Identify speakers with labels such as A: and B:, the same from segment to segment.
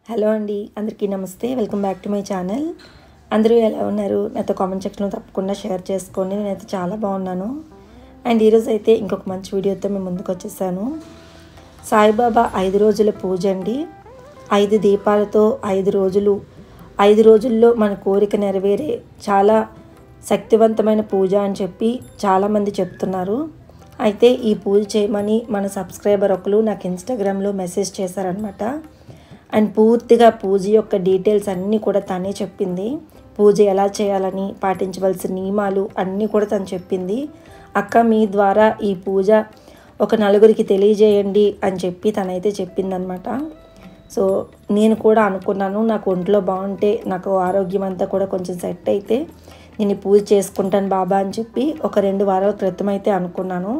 A: Hello అండి, అందరికీ నమస్తే. Welcome back to my channel. అందరూ ఎలా ఉన్నారు? నాతో కామెంట్ సెక్షన్లో తప్పకుండా షేర్ చేసుకోండి. నేనైతే చాలా బాగున్నాను. అండ్ ఈరోజు అయితే ఇంకొక మంచి వీడియోతో మేము ముందుకు వచ్చేసాను. సాయిబాబా 5 రోజుల పూజ అండి. 5 దీపాలతో 5 రోజుల్లో మన కోరిక నెరవేరే చాలా శక్తివంతమైన పూజ అని చెప్పి చాలామంది చెప్తున్నారు. అయితే ఈ పూజ చేయమని మన సబ్స్క్రైబర్ ఒకరు నాకు ఇన్స్టాగ్రామ్లో మెసేజ్ చేశారనమాట. అండ్ పూర్తిగా పూజ యొక్క డీటెయిల్స్ అన్నీ కూడా తనే చెప్పింది. పూజ ఎలా చేయాలని, పాటించవలసిన నియమాలు అన్నీ కూడా తను చెప్పింది. అక్క, మీ ద్వారా ఈ పూజ ఒక నలుగురికి తెలియజేయండి అని చెప్పి తనైతే చెప్పిందనమాట. సో నేను కూడా అనుకున్నాను, నాకు ఒంట్లో బాగుంటే, నాకు ఆరోగ్యం అంతా కూడా కొంచెం సెట్ అయితే నేను పూజ చేసుకుంటాను బాబా అని చెప్పి ఒక 2 వారాల క్రితం అయితే అనుకున్నాను.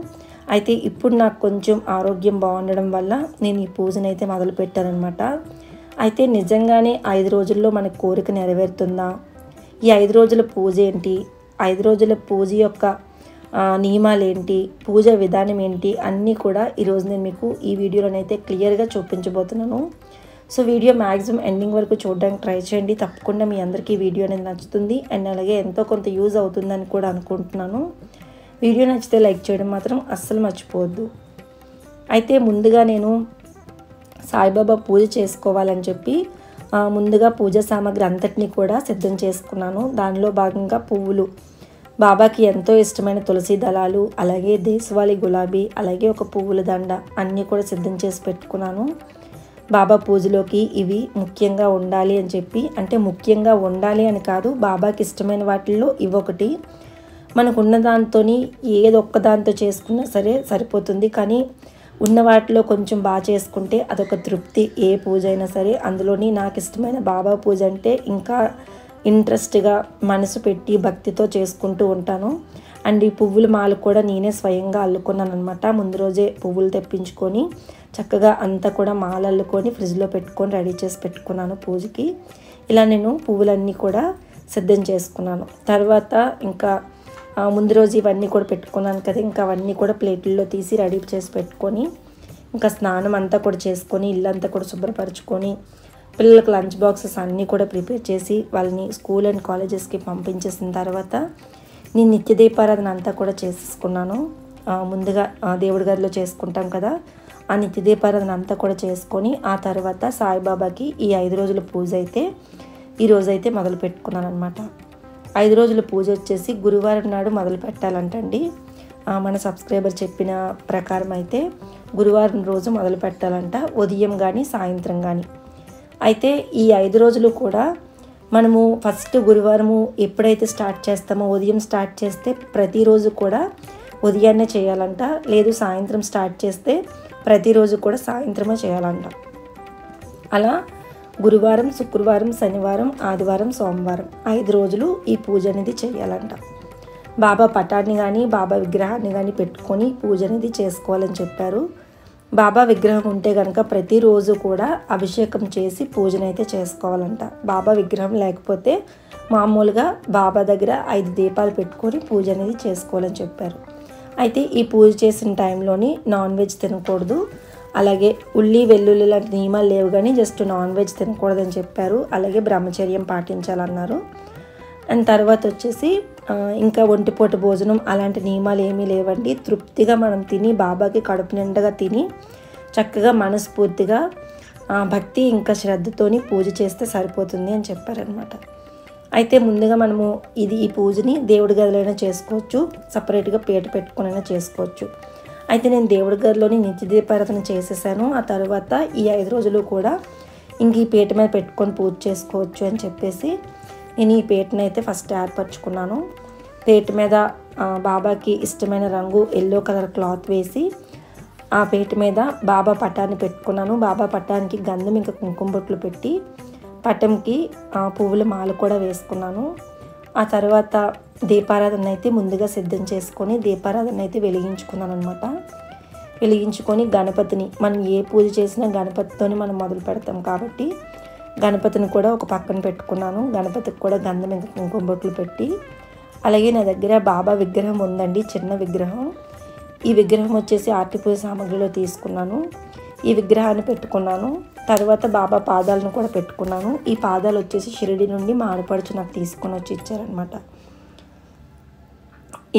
A: అయితే ఇప్పుడు నాకు కొంచెం ఆరోగ్యం బాగుండడం వల్ల నేను ఈ పూజనైతే మొదలుపెట్టానమాట. అయితే నిజంగానే 5 రోజుల్లో మన కోరిక నెరవేరుతుందా? ఈ 5 రోజుల పూజ ఏంటి? 5 రోజుల పూజ యొక్క నియమాలు ఏంటి? పూజ విధానం ఏంటి? అన్నీ కూడా ఈరోజు నేను మీకు ఈ వీడియోలోనైతే క్లియర్గా చూపించబోతున్నాను. సో వీడియో మ్యాక్సిమం ఎండింగ్ వరకు చూడడానికి ట్రై చేయండి. తప్పకుండా మీ అందరికీ వీడియో అనేది నచ్చుతుంది అండ్ అలాగే ఎంతో కొంత యూజ్ అవుతుందని కూడా అనుకుంటున్నాను. వీడియో నచ్చితే లైక్ చేయడం మాత్రం అస్సలు మర్చిపోవద్దు. అయితే ముందుగా నేను సాయిబాబా పూజ చేసుకోవాలని చెప్పి ముందుగా పూజ సామాగ్రి అంతటినీ కూడా సిద్ధం చేసుకున్నాను. దానిలో భాగంగా పువ్వులు, బాబాకి ఎంతో ఇష్టమైన తులసి దళాలు, అలాగే దేశవాళీ గులాబీ, అలాగే ఒక పువ్వుల దండ అన్నీ కూడా సిద్ధం చేసి పెట్టుకున్నాను. బాబా పూజలోకి ఇవి ముఖ్యంగా ఉండాలి అని చెప్పి, అంటే ముఖ్యంగా ఉండాలి అని కాదు, బాబాకి ఇష్టమైన వాటిల్లో ఇవొకటి. మనకున్న దాంతో ఏదొక్క దాంతో చేసుకున్నా సరే సరిపోతుంది. కానీ ఉన్న వాటిలో కొంచెం బాగా చేసుకుంటే అదొక తృప్తి. ఏ పూజ అయినా సరే అందులోని నాకు ఇష్టమైన బాబా పూజ అంటే ఇంకా ఇంట్రెస్ట్గా మనసు పెట్టి భక్తితో చేసుకుంటూ ఉంటాను. అండ్ ఈ పువ్వుల మాల కూడా నేనే స్వయంగా అల్లుకున్నాను అనమాట. ముందు రోజే పువ్వులు తెప్పించుకొని చక్కగా అంతా కూడా మాల అల్లుకొని ఫ్రిడ్జ్లో పెట్టుకొని రెడీ చేసి పెట్టుకున్నాను పూజకి. ఇలా నేను పువ్వులన్నీ కూడా సిద్ధం చేసుకున్నాను. తర్వాత ఇంకా ముందు రోజు ఇవన్నీ కూడా పెట్టుకున్నాను కదా, ఇంకా అవన్నీ కూడా ప్లేట్లలో తీసి రెడీ చేసి పెట్టుకొని ఇంకా స్నానం అంతా కూడా చేసుకొని ఇల్లంతా కూడా శుభ్రపరచుకొని పిల్లలకు లంచ్ బాక్సెస్ అన్నీ కూడా ప్రిపేర్ చేసి వాళ్ళని స్కూల్ అండ్ కాలేజెస్కి పంపించేసిన తర్వాత నేను నిత్య దీపారాధన అంతా కూడా చేసేసుకున్నాను. ముందుగా దేవుడి గదిలో చేసుకుంటాం కదా, ఆ నిత్య దీపారాధన అంతా కూడా చేసుకొని ఆ తర్వాత సాయిబాబాకి ఈ 5 రోజుల పూజ అయితే ఈరోజైతే మొదలు పెట్టుకున్నాను అనమాట. 5 రోజుల పూజ వచ్చేసి గురువారం నాడు మొదలు పెట్టాలంటండి. మన సబ్స్క్రైబర్ చెప్పిన ప్రకారం అయితే గురువారం రోజు మొదలు పెట్టాలంట, ఉదయం కానీ సాయంత్రం కానీ. అయితే ఈ 5 రోజులు కూడా మనము ఫస్ట్ గురువారము ఎప్పుడైతే స్టార్ట్ చేస్తామో ఉదయం స్టార్ట్ చేస్తే ప్రతిరోజు కూడా ఉదయాన్నే చేయాలంట. లేదు సాయంత్రం స్టార్ట్ చేస్తే ప్రతిరోజు కూడా సాయంత్రమే చేయాలంట. అలా గురువారం, శుక్రవారం, శనివారం, ఆదివారం, సోమవారం 5 రోజులు ఈ పూజ అనేది చేయాలంట. బాబా పటాన్ని కానీ బాబా విగ్రహాన్ని కానీ పెట్టుకొని పూజ అనేది చేసుకోవాలని చెప్పారు. బాబా విగ్రహం ఉంటే కనుక ప్రతిరోజు కూడా అభిషేకం చేసి పూజనైతే చేసుకోవాలంట. బాబా విగ్రహం లేకపోతే మామూలుగా బాబా దగ్గర 5 దీపాలు పెట్టుకొని పూజ అనేది చేసుకోవాలని చెప్పారు. అయితే ఈ పూజ చేసిన టైంలోని నాన్ వెజ్ తినకూడదు, అలాగే ఉల్లి వెల్లుల్లి లాంటి నియమాలు లేవు, కానీ జస్ట్ నాన్ వెజ్ తినకూడదని చెప్పారు. అలాగే బ్రహ్మచర్యం పాటించాలన్నారు. అండ్ తర్వాత వచ్చేసి ఇంకా ఒంటిపూట భోజనం అలాంటి నియమాలు ఏమీ లేవండి. తృప్తిగా మనం తిని బాబాకి కడుపు నిండగా తిని చక్కగా మనస్ఫూర్తిగా భక్తి ఇంకా శ్రద్ధతోని పూజ చేస్తే సరిపోతుంది అని చెప్పారనమాట. అయితే ముందుగా మనము ఈ పూజని దేవుడి గదిలోనే చేసుకోవచ్చు, సపరేట్గా పీట పెట్టుకునైనా చేసుకోవచ్చు. అయితే నేను దేవుడి గదిలోని నిత్య దీపారాధన చేసేసాను. ఆ తర్వాత ఈ 5 రోజులు కూడా ఇంక ఈ పీట మీద పెట్టుకొని పూజ చేసుకోవచ్చు అని చెప్పేసి నేను ఈ పీటను అయితే ఫస్ట్ ఏర్పరచుకున్నాను. పీట మీద బాబాకి ఇష్టమైన రంగు ఎల్లో కలర్ క్లాత్ వేసి ఆ పీట మీద బాబా పటాన్ని పెట్టుకున్నాను. బాబా పటానికి గంధం ఇంకా కుంకుమ బొట్లు పెట్టి పటంకి పువ్వుల మాల కూడా వేసుకున్నాను. ఆ తర్వాత దీపారాధన అయితే ముందుగా సిద్ధం చేసుకొని దీపారాధన అయితే వెలిగించుకున్నాను అనమాట. వెలిగించుకొని గణపతిని, మనం ఏ పూజ చేసినా గణపతితోని మనం మొదలు పెడతాం కాబట్టి గణపతిని కూడా ఒక పక్కన పెట్టుకున్నాను. గణపతికి కూడా గంధం ఇంకా కుంకుమ బొట్లు పెట్టి, అలాగే నా దగ్గర బాబా విగ్రహం ఉందండి, చిన్న విగ్రహం. ఈ విగ్రహం వచ్చేసి ఆర్టి పూజ సామాగ్రిలో తీసుకున్నాను. ఈ విగ్రహాన్ని పెట్టుకున్నాను. తర్వాత బాబా పాదాలను కూడా పెట్టుకున్నాను. ఈ పాదాలు వచ్చేసి షిరిడి నుండి మా ఆడపడుచు నాకు తీసుకొని వచ్చి ఇచ్చారనమాట.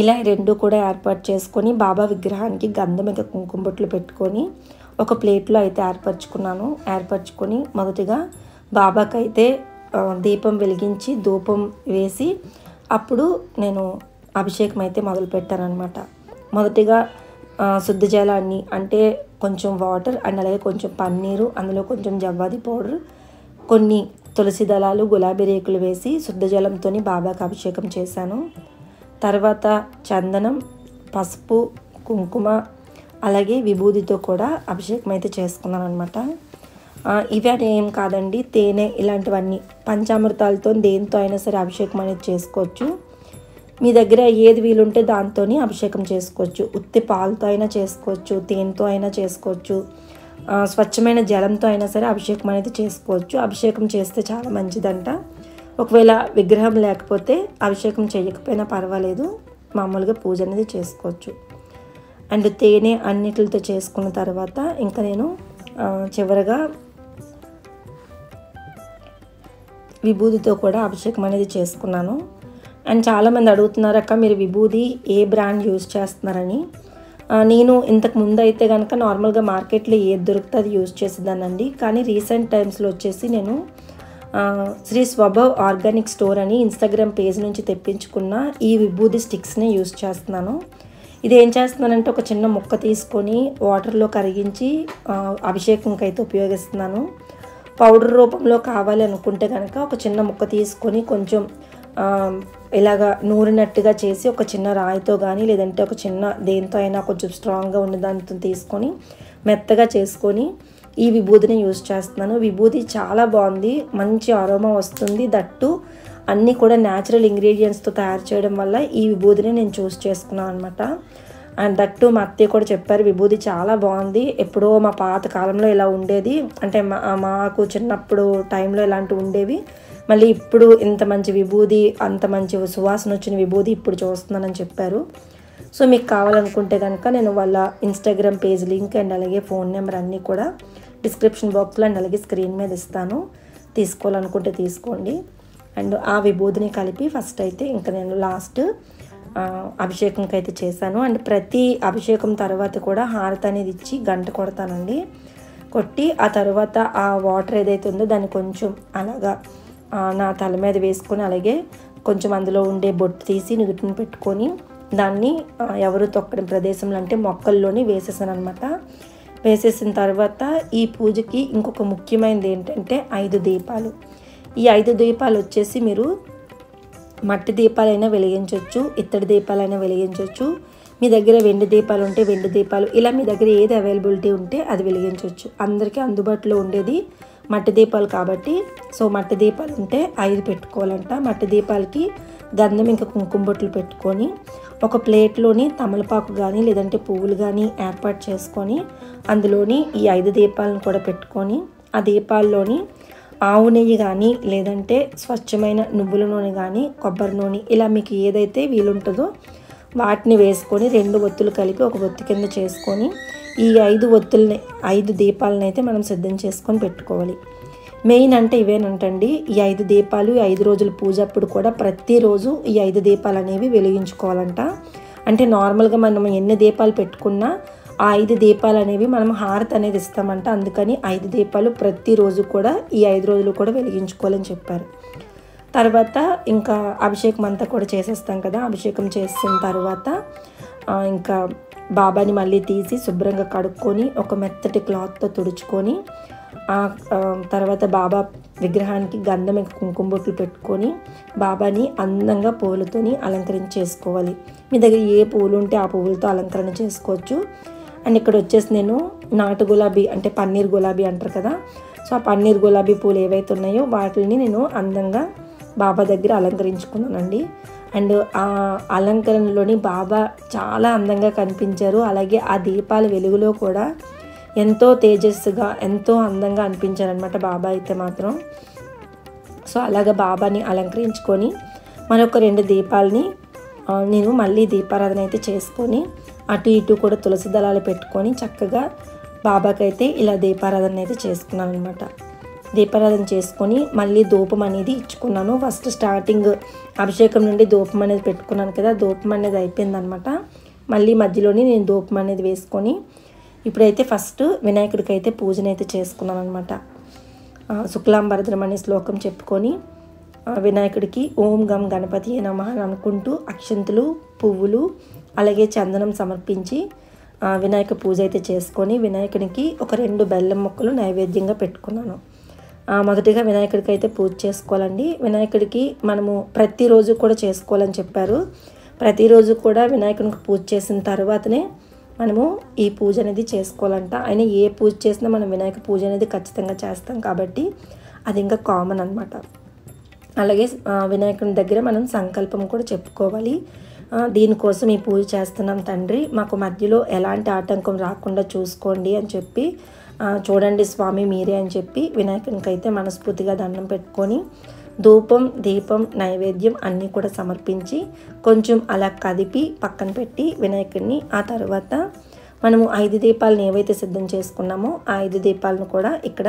A: ఇలా రెండు కూడా ఏర్పాటు చేసుకొని బాబా విగ్రహానికి గంధం ఇంకా కుంకుమ బొట్లు పెట్టుకొని ఒక ప్లేట్లో అయితే ఏర్పరచుకొని మొదటిగా బాబాకైతే దీపం వెలిగించి ధూపం వేసి అప్పుడు నేను అభిషేకం అయితే మొదలుపెట్టానమాట. మొదటిగా శుద్ధ జలాన్ని అంటే కొంచెం వాటర్ అండ్ అలాగే కొంచెం పన్నీరు, అందులో కొంచెం జవ్వాది పౌడర్, కొన్ని తులసి దళాలు, గులాబీ రేకులు వేసి శుద్ధ జలంతో బాబాకి అభిషేకం చేశాను. తర్వాత చందనం, పసుపు, కుంకుమ అలాగే విభూదితో కూడా అభిషేకం అయితే చేసుకున్నాను అనమాట. ఇవి అని ఏం కాదండి, తేనె ఇలాంటివన్నీ పంచామృతాలతో దేంతో అయినా సరే అభిషేకం అనేది చేసుకోవచ్చు. మీ దగ్గర ఏది వీలుంటే దాంతో అభిషేకం చేసుకోవచ్చు. ఉత్తి పాలతో అయినా చేసుకోవచ్చు, తేనెతో అయినా చేసుకోవచ్చు, స్వచ్ఛమైన జలంతో అయినా సరే అభిషేకం అనేది చేసుకోవచ్చు. అభిషేకం చేస్తే చాలా మంచిదంట. ఒకవేళ విగ్రహం లేకపోతే అభిషేకం చేయకపోయినా పర్వాలేదు, మామూలుగా పూజ అనేది చేసుకోవచ్చు. అండ్ తేనె అన్నిటితో చేసుకున్న తర్వాత ఇంకా నేను చివరగా విభూదితో కూడా అభిషేకం అనేది చేసుకున్నాను. అండ్ చాలామంది అడుగుతున్నారు, అక్క మీరు విభూది ఏ బ్రాండ్ యూజ్ చేస్తున్నారని. నేను ఇంతకు ముందు అయితే కనుక నార్మల్గా మార్కెట్లో ఏది దొరికితే అది యూజ్ చేసేదానండి. కానీ రీసెంట్ టైమ్స్లో వచ్చేసి నేను శ్రీ స్వభావ్ ఆర్గానిక్ స్టోర్ అని ఇన్స్టాగ్రామ్ పేజ్ నుంచి తెప్పించుకున్న ఈ విభూది స్టిక్స్ని యూజ్ చేస్తున్నాను. ఇది ఏం చేస్తున్నానంటే ఒక చిన్న ముక్క తీసుకొని వాటర్లో కరిగించి అభిషేకంకి అయితే ఉపయోగిస్తున్నాను. పౌడర్ రూపంలో కావాలి అనుకుంటే కనుక ఒక చిన్న ముక్క తీసుకొని కొంచెం ఇలాగా నూరినట్టుగా చేసి ఒక చిన్న రాయితో కానీ లేదంటే ఒక చిన్న దేంతో అయినా కొంచెం స్ట్రాంగ్గా ఉన్న దాంతో తీసుకొని మెత్తగా చేసుకొని ఈ విభూదిని యూజ్ చేస్తున్నాను. విభూది చాలా బాగుంది, మంచి అరోమా వస్తుంది. దట్టు అన్నీ కూడా న్యాచురల్ ఇంగ్రీడియంట్స్తో తయారు చేయడం వల్ల ఈ విభూదిని నేను చూస్ చేసుకున్నాను అనమాట. అండ్ దట్టు మా అత్తయ్య కూడా చెప్పారు విభూది చాలా బాగుంది, ఎప్పుడో మా పాత కాలంలో ఇలా ఉండేది, అంటే మాకు చిన్నప్పుడు టైంలో ఇలాంటివి ఉండేవి, మళ్ళీ ఇప్పుడు ఇంత మంచి విభూది అంత మంచి సువాసన వచ్చిన విభూది ఇప్పుడు చూస్తున్నానని చెప్పారు. సో మీకు కావాలనుకుంటే కనుక నేను వాళ్ళ ఇన్స్టాగ్రామ్ పేజ్ లింక్ అండ్ అలాగే ఫోన్ నెంబర్ అన్నీ కూడా డిస్క్రిప్షన్ బాక్స్లో అండ్ అలాగే స్క్రీన్ మీద ఇస్తాను, తీసుకోవాలనుకుంటే తీసుకోండి. అండ్ ఆ విభూదిని కలిపి ఫస్ట్ అయితే ఇంకా నేను లాస్ట్ అభిషేకంకి అయితే చేశాను. అండ్ ప్రతి అభిషేకం తర్వాత కూడా హారతి అనేది ఇచ్చి గంట కొడతానండి. కొట్టి ఆ తర్వాత ఆ వాటర్ ఏదైతే ఉందో దాన్ని కొంచెం అలాగా నా తల మీద వేసుకొని అలాగే కొంచెం అందులో ఉండే బొట్టు తీసి నుదుటిని పెట్టుకొని దాన్ని ఎవరు తొక్కని ప్రదేశంలో అంటే మొక్కల్లోని వేసేసాను అనమాట. వేసేసిన తర్వాత ఈ పూజకి ఇంకొక ముఖ్యమైనది ఏంటంటే 5 దీపాలు. ఈ 5 దీపాలు వచ్చేసి మీరు మట్టి దీపాలైనా వెలిగించవచ్చు, ఇత్తడి దీపాలైనా వెలిగించవచ్చు, మీ దగ్గర వెండి దీపాలు ఉంటే వెండి దీపాలు, ఇలా మీ దగ్గర ఏది అవైలబిలిటీ ఉంటే అది వెలిగించవచ్చు. అందరికీ అందుబాటులో ఉండేది మట్టి దీపాలు కాబట్టి సో మట్టి దీపాలు ఉంటే 5 పెట్టుకోవాలంట. మట్టి దీపాలకి గంధం ఇంకా కుంకుమ బొట్లు పెట్టుకొని ఒక ప్లేట్లోని తమలపాకు కానీ లేదంటే పువ్వులు కానీ ఏర్పాటు చేసుకొని అందులోని ఈ 5 దీపాలను కూడా పెట్టుకొని ఆ దీపాల్లోని ఆవు నెయ్యి కానీ లేదంటే స్వచ్ఛమైన నువ్వుల నూనె కానీ కొబ్బరి నూనె ఇలా మీకు ఏదైతే వీలుంటుందో వాటిని వేసుకొని 2 ఒత్తులు కలిపి ఒక ఒత్తి కింద చేసుకొని ఈ 5 దీపాలను అయితే మనం సిద్ధం చేసుకొని పెట్టుకోవాలి. మెయిన్ అంటే ఇవేనంటండి, ఈ 5 దీపాలు 5 రోజుల పూజ అప్పుడు కూడా ప్రతిరోజు ఈ 5 దీపాలు అనేవి వెలిగించుకోవాలంట. అంటే నార్మల్గా మనం ఎన్ని దీపాలు పెట్టుకున్నా ఆ 5 దీపాలు అనేవి మనం హారతి అనేది ఇస్తామంట. అందుకని 5 దీపాలు ప్రతిరోజు కూడా ఈ 5 రోజులు కూడా వెలిగించుకోవాలని చెప్పారు. తర్వాత ఇంకా అభిషేకం అంతా కూడా చేసేస్తాం కదా. అభిషేకం చేసిన తర్వాత ఇంకా బాబాని మళ్ళీ తీసి శుభ్రంగా కడుక్కొని ఒక మెత్తటి క్లాత్తో తుడుచుకొని తర్వాత బాబా విగ్రహానికి గంధం ఇంకా కుంకుమ బొట్లు పెట్టుకొని బాబాని అందంగా పూలతోని అలంకరించేసుకోవాలి. మీ దగ్గర ఏ పువ్వులు ఉంటే ఆ పువ్వులతో అలంకరణ చేసుకోవచ్చు. అండ్ ఇక్కడ వచ్చేసి నేను నాటు గులాబీ అంటే పన్నీర్ గులాబీ అంటారు కదా, సో ఆ పన్నీర్ గులాబీ పూలు ఏవైతే ఉన్నాయో వాటిని నేను అందంగా బాబా దగ్గర అలంకరించుకున్నానండి. అండ్ ఆ అలంకరణలోని బాబా చాలా అందంగా కనిపించారు. అలాగే ఆ దీపాల వెలుగులో కూడా ఎంతో తేజస్సుగా ఎంతో అందంగా అనిపించారనమాట బాబా అయితే మాత్రం. సో అలాగా బాబాని అలంకరించుకొని మరొక 2 దీపాలని నేను మళ్ళీ దీపారాధన అయితే చేసుకొని అటు ఇటు కూడా తులసి దళాలు పెట్టుకొని చక్కగా బాబాకైతే ఇలా దీపారాధన అయితే చేసుకున్నాను అనమాట. దీపారాధన చేసుకొని మళ్ళీ ధూపం అనేది ఇచ్చుకున్నాను. ఫస్ట్ స్టార్టింగ్ అభిషేకం నుండి ధూపం అనేది పెట్టుకున్నాను కదా, ధూపం అనేది అయిపోయిందనమాట. మళ్ళీ మధ్యలోని నేను ధూపం అనేది వేసుకొని ఇప్పుడైతే ఫస్ట్ వినాయకుడికి అయితే పూజనైతే చేసుకున్నాను అనమాట. శుక్లాంబరధరం అనే శ్లోకం చెప్పుకొని వినాయకుడికి ఓం గం గణపతి నమః అని అనుకుంటూ అక్షంతులు, పువ్వులు, అలాగే చందనం సమర్పించి వినాయక పూజ అయితే చేసుకొని వినాయకునికి ఒక 2 బెల్లం ముక్కలు నైవేద్యంగా పెట్టుకున్నాను. మొదటిగా వినాయకుడికి అయితే పూజ చేసుకోవాలండి. వినాయకుడికి మనము ప్రతిరోజు కూడా చేసుకోవాలని చెప్పారు. ప్రతిరోజు కూడా వినాయకునికి పూజ చేసిన తర్వాతనే మనము ఈ పూజ అనేది చేసుకోవాలంట. ఆయన ఏ పూజ చేసినా మనం వినాయక పూజ అనేది ఖచ్చితంగా చేస్తాం కాబట్టి అది ఇంకా కామన్ అనమాట. అలాగే వినాయకుని దగ్గర మనం సంకల్పం కూడా చెప్పుకోవాలి. దీనికోసం ఈ పూజ చేస్తున్నాం తండ్రి, మాకు మధ్యలో ఎలాంటి ఆటంకం రాకుండా చూసుకోండి అని చెప్పి, చూడండి స్వామి మీరే అని చెప్పి వినాయకునికి అయితే మనస్ఫూర్తిగా దండం పెట్టుకొని ధూపం, దీపం, నైవేద్యం అన్నీ కూడా సమర్పించి కొంచెం అలా కదిపి పక్కన పెట్టి వినాయకుడిని, ఆ తర్వాత మనము 5 దీపాలను ఏవైతే సిద్ధం చేసుకున్నామో ఆ 5 దీపాలను కూడా ఇక్కడ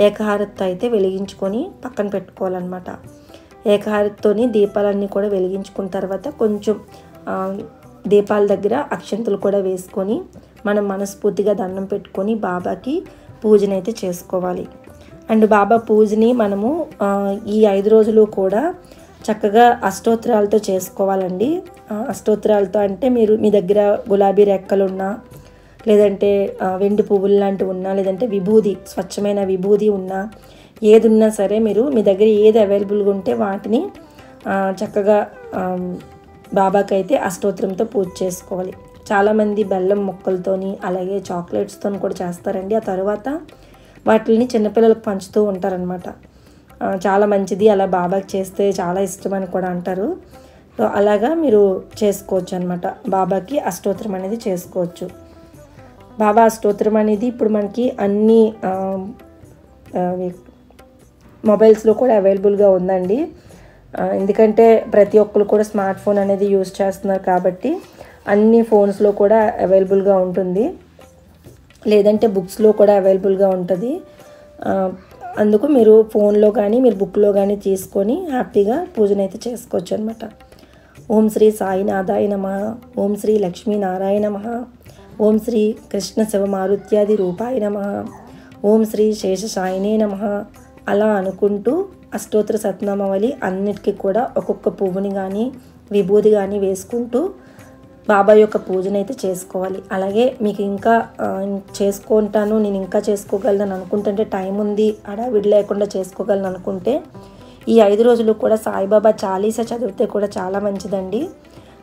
A: ఏకహారతితో అయితే వెలిగించుకొని పక్కన పెట్టుకోవాలన్నమాట. ఏకహారతితోని దీపాలన్నీ కూడా వెలిగించుకున్న తర్వాత కొంచెం దీపాల దగ్గర అక్షంతలు కూడా వేసుకొని మనం మనస్ఫూర్తిగా దండం పెట్టుకొని బాబాకి పూజనైతే చేసుకోవాలి. అండ్ బాబా పూజని మనము ఈ 5 రోజులు కూడా చక్కగా అష్టోత్తరాలతో చేసుకోవాలండి. అష్టోత్తరాలతో అంటే మీ దగ్గర గులాబీ రెక్కలున్నా, లేదంటే వెండి పువ్వులు లాంటివి ఉన్నా, లేదంటే విభూది, స్వచ్ఛమైన విభూది ఉన్నా, ఏది ఉన్నా సరే మీరు మీ దగ్గర ఏది అవైలబుల్గా ఉంటే వాటిని చక్కగా బాబాకి అయితే అష్టోత్తరంతో పూజ చేసుకోవాలి. చాలామంది బెల్లం ముక్కలతోని అలాగే చాక్లెట్స్తో కూడా చేస్తారండి. ఆ తర్వాత వాటిని చిన్నపిల్లలకు పంచుతూ ఉంటారనమాట. చాలా మంచిది, అలా బాబాకి చేస్తే చాలా ఇష్టం అని కూడా అంటారు. సో అలాగా మీరు చేసుకోవచ్చు అనమాట. బాబాకి అష్టోత్తరం అనేది చేసుకోవచ్చు. బాబా అష్టోత్తరం అనేది ఇప్పుడు మనకి అన్ని మొబైల్స్లో కూడా అవైలబుల్గా ఉందండి. ఎందుకంటే ప్రతి ఒక్కరు కూడా స్మార్ట్ ఫోన్ అనేది యూజ్ చేస్తున్నారు కాబట్టి అన్ని ఫోన్స్లో కూడా అవైలబుల్గా ఉంటుంది, లేదంటే బుక్స్లో కూడా అవైలబుల్గా ఉంటుంది. అందుకు మీరు ఫోన్లో కానీ మీరు బుక్లో కానీ తీసుకొని హ్యాపీగా పూజనైతే చేసుకోవచ్చు అనమాట. ఓం శ్రీ సాయినాథాయ నమః, ఓం శ్రీ లక్ష్మీనారాయణ నమః, ఓం శ్రీ కృష్ణ శివమారుత్యాది రూపాయ నమః, ఓం శ్రీ శేషశాయినే నమః అలా అనుకుంటూ అష్టోత్తర సత్నామావళి అన్నిటికీ కూడా ఒక్కొక్క పువ్వుని కానీ విభూది కానీ వేసుకుంటూ బాబా యొక్క పూజనైతే చేసుకోవాలి. అలాగే మీకు ఇంకా చేసుకుంటాను, నేను ఇంకా చేసుకోగలను అనుకుంటుంటే, టైం ఉంది, హడావిడి లేకుండా చేసుకోగలను అనుకుంటే ఈ 5 రోజులు కూడా సాయిబాబా చాలీసా చదివితే కూడా చాలా మంచిదండి.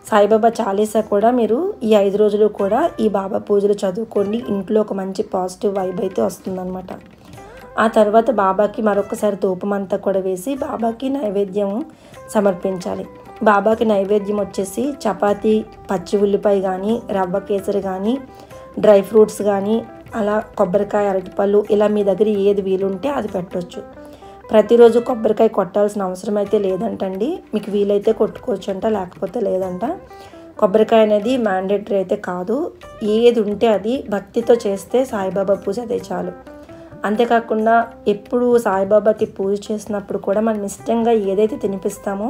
A: సాయిబాబా చాలీసా కూడా మీరు ఈ 5 రోజులు కూడా ఈ బాబా పూజలు చదువుకోండి. ఇంట్లో ఒక మంచి పాజిటివ్ వైబ్ అయితే వస్తుందన్నమాట. ఆ తర్వాత బాబాకి మరొకసారి ధూపం అంతా కూడా వేసి బాబాకి నైవేద్యం సమర్పించాలి. బాబాకి నైవేద్యం వచ్చేసి చపాతీ, పచ్చి ఉల్లిపాయ కానీ, రవ్వ కేసరి కానీ, డ్రై ఫ్రూట్స్ కానీ, అలా కొబ్బరికాయ, అరటిపళ్ళు, ఇలా మీ దగ్గర ఏది వీలుంటే అది పెట్టవచ్చు. ప్రతిరోజు కొబ్బరికాయ కొట్టాల్సిన అవసరం అయితే లేదంటండి. మీకు వీలైతే కొట్టుకోవచ్చు అంట, లేకపోతే లేదంట. కొబ్బరికాయ అనేది మ్యాండేటరీ అయితే కాదు. ఏది ఉంటే అది భక్తితో చేస్తే సాయిబాబా పూజ అదే చాలు. అంతేకాకుండా ఎప్పుడు సాయిబాబాకి పూజ చేసినప్పుడు కూడా మనం ఇష్టంగా ఏదైతే తినిపిస్తామో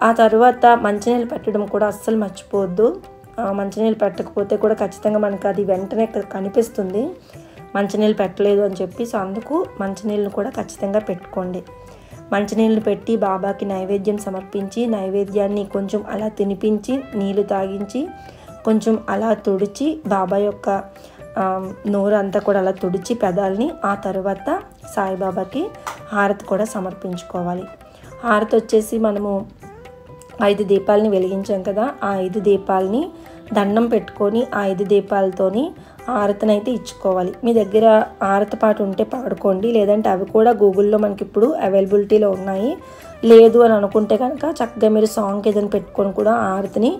A: ఆ తర్వాత మంచినీళ్ళు పెట్టడం కూడా అస్సలు మర్చిపోవద్దు. మంచినీళ్ళు పెట్టకపోతే కూడా ఖచ్చితంగా మనకు అది వెంటనే కనిపిస్తుంది మంచినీళ్ళు పెట్టలేదు అని చెప్పి. సో అందుకు మంచినీళ్ళను కూడా ఖచ్చితంగా పెట్టుకోండి. మంచినీళ్ళు పెట్టి బాబాకి నైవేద్యం సమర్పించి నైవేద్యాన్ని కొంచెం అలా తినిపించి నీళ్లు తాగించి కొంచెం అలా తుడిచి బాబా యొక్క నోరు అంతా కూడా అలా తుడిచి పెదాలని, ఆ తర్వాత సాయిబాబాకి హారతి కూడా సమర్పించుకోవాలి. హారతి వచ్చేసి మనము 5 దీపాలని వెలిగించాం కదా, ఆ 5 దీపాలని దండం పెట్టుకొని ఆ 5 దీపాలతోని హారతిని అయితే ఇచ్చుకోవాలి. మీ దగ్గర హారతి పాట ఉంటే పాడుకోండి, లేదంటే అవి కూడా గూగుల్లో మనకి ఇప్పుడు అవైలబిలిటీలో ఉన్నాయి. లేదు అని అనుకుంటే కనుక చక్కగా మీరు సాంగ్ ఏదైనా పెట్టుకొని కూడా హారతిని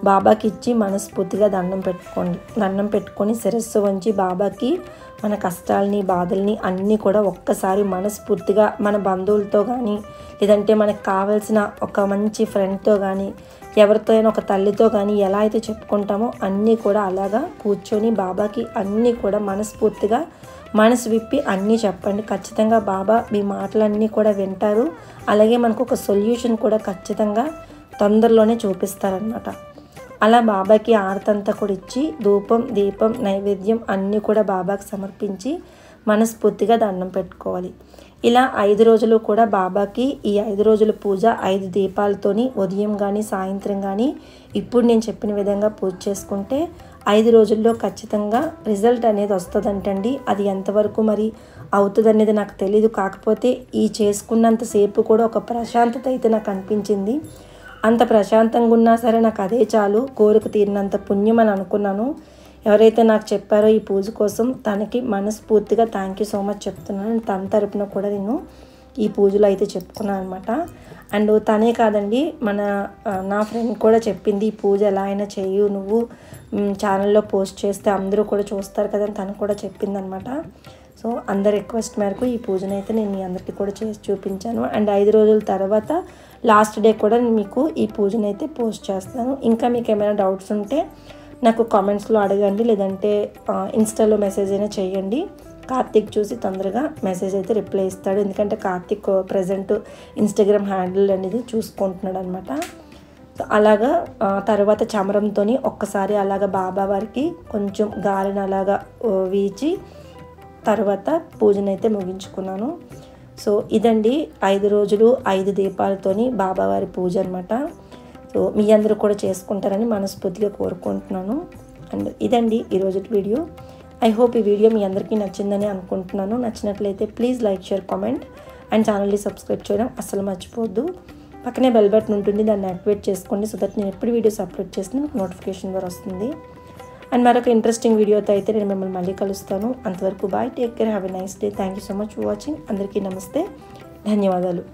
A: బాబాకి ఇచ్చి మనస్ఫూర్తిగా దండం పెట్టుకోండి. దండం పెట్టుకొని శిరస్సు వంచి బాబాకి మన కష్టాలని బాధల్ని అన్నీ కూడా ఒక్కసారి మనస్ఫూర్తిగా మన బంధువులతో కానీ లేదంటే మనకు కావాల్సిన ఒక మంచి ఫ్రెండ్తో కానీ ఎవరితో అయినా ఒక తల్లితో కానీ ఎలా అయితే చెప్పుకుంటామో అన్నీ కూడా అలాగా కూర్చొని బాబాకి అన్నీ కూడా మనస్ఫూర్తిగా మనసు విప్పి అన్నీ చెప్పండి. ఖచ్చితంగా బాబా మీ మాటలన్నీ కూడా వింటారు. అలాగే మనకు ఒక సొల్యూషన్ కూడా ఖచ్చితంగా తొందరలోనే చూపిస్తారనమాట. అలా బాబాకి ఆరతంతా కూడా ఇచ్చి ధూపం దీపం నైవేద్యం అన్నీ కూడా బాబాకి సమర్పించి మనస్ఫూర్తిగా దండం పెట్టుకోవాలి. ఇలా 5 రోజులు కూడా బాబాకి ఈ 5 రోజుల పూజ 5 దీపాలతోని ఉదయం కానీ సాయంత్రం కానీ ఇప్పుడు నేను చెప్పిన విధంగా పూజ చేసుకుంటే 5 రోజుల్లో ఖచ్చితంగా రిజల్ట్ అనేది వస్తుందంటండి. అది ఎంతవరకు మరి అవుతుంది అనేది నాకు తెలీదు. కాకపోతే ఈ చేసుకున్నంతసేపు కూడా ఒక ప్రశాంతత అయితే నాకు అనిపించింది. అంత ప్రశాంతంగా ఉన్నా సరే నాకు అదే చాలు, కోరిక తీరినంత పుణ్యం అని అనుకున్నాను. ఎవరైతే నాకు చెప్పారో ఈ పూజ కోసం తనకి మనస్ఫూర్తిగా థ్యాంక్ యూ సో మచ్ చెప్తున్నాను. తన తరపున కూడా నేను ఈ పూజలో అయితే చెప్పుకున్నాను అనమాట. అండ్ తనే కాదండి, నా ఫ్రెండ్ కూడా చెప్పింది ఈ పూజ ఎలా అయినా చేయు, నువ్వు ఛానల్లో పోస్ట్ చేస్తే అందరూ కూడా చూస్తారు కదా అని తను కూడా చెప్పింది అనమాట. సో అందరి రిక్వెస్ట్ మేరకు ఈ పూజను అయితే నేను మీ అందరికీ కూడా చేసి చూపించాను. అండ్ 5 రోజుల తర్వాత లాస్ట్ డే కూడా మీకు ఈ పూజను అయితే పోస్ట్ చేస్తాను. ఇంకా మీకు ఏమైనా డౌట్స్ ఉంటే నాకు కామెంట్స్లో అడగండి, లేదంటే ఇన్స్టాలో మెసేజ్ అయినా చేయండి. కార్తీక్ చూసి తొందరగా మెసేజ్ అయితే రిప్లై ఇస్తాడు. ఎందుకంటే కార్తీక్ ప్రజెంట్ ఇన్స్టాగ్రామ్ హ్యాండిల్ అనేది చూసుకుంటున్నాడు అనమాట. అలాగా తర్వాత చమరంతో ఒక్కసారి అలాగా బాబా వారికి కొంచెం గాలిని అలాగా వీచి తర్వాత పూజనైతే ముగించుకున్నాను. సో ఇదండి 5 రోజులు 5 దీపాలతోని బాబావారి పూజ అనమాట. సో మీ అందరూ కూడా చేసుకుంటారని మనస్ఫూర్తిగా కోరుకుంటున్నాను. అండ్ ఇదండి ఈరోజు వీడియో. ఐ హోప్ ఈ వీడియో మీ అందరికీ నచ్చిందని అనుకుంటున్నాను. నచ్చినట్లయితే please like share comment and ఛానల్ని సబ్స్క్రైబ్ చేయడం అస్సలు మర్చిపోవద్దు. పక్కనే బెల్ బటన్ ఉంటుంది, దాన్ని యాక్టివేట్ చేసుకోండి. సో దట్ నేను ఎప్పుడు వీడియోస్ అప్లోడ్ చేసినా మీకు నోటిఫికేషన్ ద్వారా వస్తుంది. అండ్ మరొక ఇంట్రెస్టింగ్ వీడియోతో అయితే నేను మిమ్మల్ని మళ్ళీ కలుస్తాను. అంతవరకు bye, take care, have a nice day. Thank you so much for watching. అందరికీ నమస్తే, ధన్యవాదాలు.